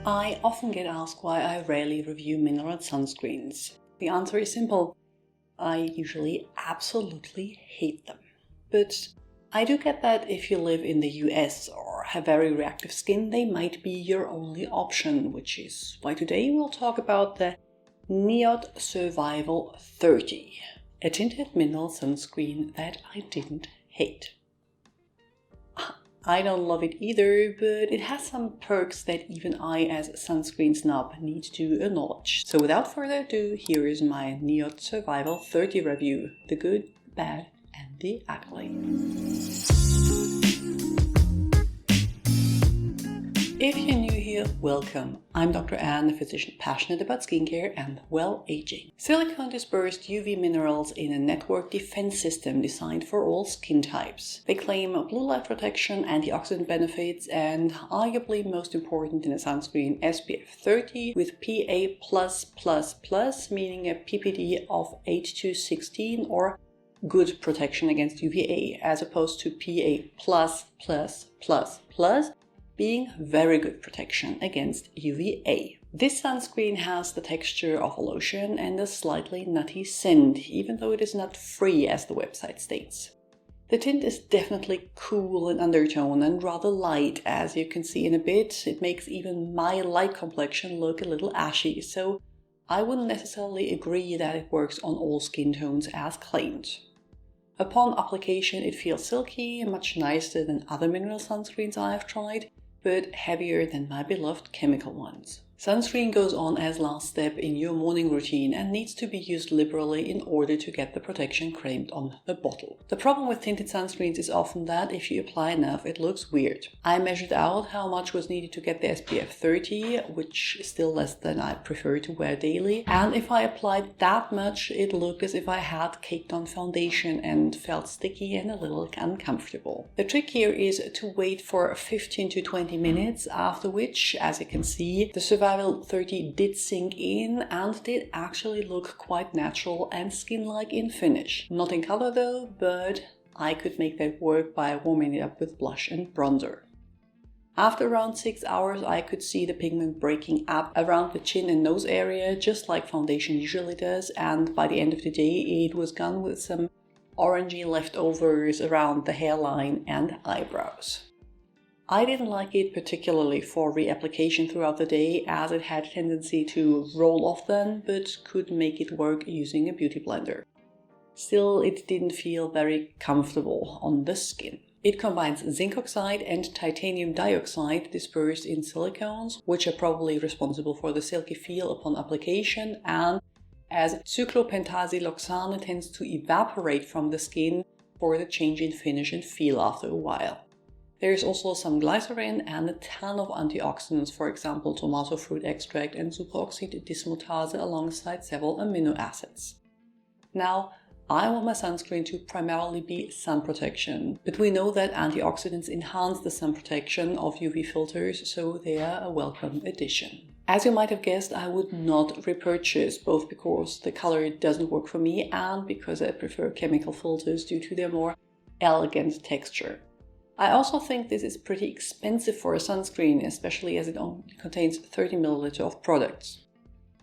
I often get asked why I rarely review mineral sunscreens. The answer is simple. I usually absolutely hate them. But I do get that if you live in the US or have very reactive skin, they might be your only option, which is why today we'll talk about the NIOD Survival 30, a tinted mineral sunscreen that I didn't hate. I don't love it either, but it has some perks that even I as a sunscreen snob need to acknowledge. So without further ado, here is my NIOD Survival 30 review, the good, the bad and the ugly. If you're new here, welcome. I'm Dr. Anne, a physician passionate about skincare and well-aging. Silicone dispersed UV minerals in a network defense system designed for all skin types. They claim blue light protection, antioxidant benefits, and arguably most important in a sunscreen, SPF 30 with PA+++, meaning a PPD of 8 to 16 or good protection against UVA, as opposed to PA++++, being very good protection against UVA. This sunscreen has the texture of a lotion and a slightly nutty scent, even though it is not free as the website states. The tint is definitely cool in undertone and rather light, as you can see in a bit. It makes even my light complexion look a little ashy, so I wouldn't necessarily agree that it works on all skin tones as claimed. Upon application it feels silky, much nicer than other mineral sunscreens I have tried, but heavier than my beloved chemical ones. Sunscreen goes on as last step in your morning routine and needs to be used liberally in order to get the protection claimed on the bottle. The problem with tinted sunscreens is often that if you apply enough, it looks weird. I measured out how much was needed to get the SPF 30, which is still less than I prefer to wear daily. And if I applied that much, it looked as if I had caked on foundation and felt sticky and a little uncomfortable. The trick here is to wait for 15 to 20 minutes, after which, as you can see, the Survival 30 did sink in and did actually look quite natural and skin-like in finish. Not in color though, but I could make that work by warming it up with blush and bronzer. After around 6 hours, I could see the pigment breaking up around the chin and nose area, just like foundation usually does, and by the end of the day it was gone with some orangey leftovers around the hairline and eyebrows. I didn't like it particularly for reapplication throughout the day, as it had a tendency to roll off then, but could make it work using a beauty blender. Still, it didn't feel very comfortable on the skin. It combines zinc oxide and titanium dioxide dispersed in silicones, which are probably responsible for the silky feel upon application, and as cyclopentasiloxane tends to evaporate from the skin for the change in finish and feel after a while. There is also some glycerin and a ton of antioxidants, for example tomato fruit extract and superoxide dismutase alongside several amino acids. Now, I want my sunscreen to primarily be sun protection, but we know that antioxidants enhance the sun protection of UV filters, so they are a welcome addition. As you might have guessed, I would not repurchase, both because the color doesn't work for me and because I prefer chemical filters due to their more elegant texture. I also think this is pretty expensive for a sunscreen, especially as it only contains 30 ml of products.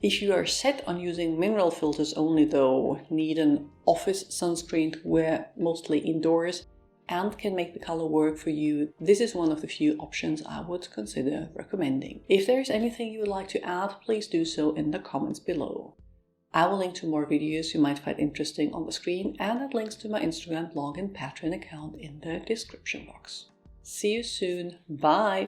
If you are set on using mineral filters only though, need an office sunscreen to wear mostly indoors, and can make the color work for you, this is one of the few options I would consider recommending. If there is anything you would like to add, please do so in the comments below. I will link to more videos you might find interesting on the screen and add links to my Instagram blog and Patreon account in the description box. See you soon. Bye!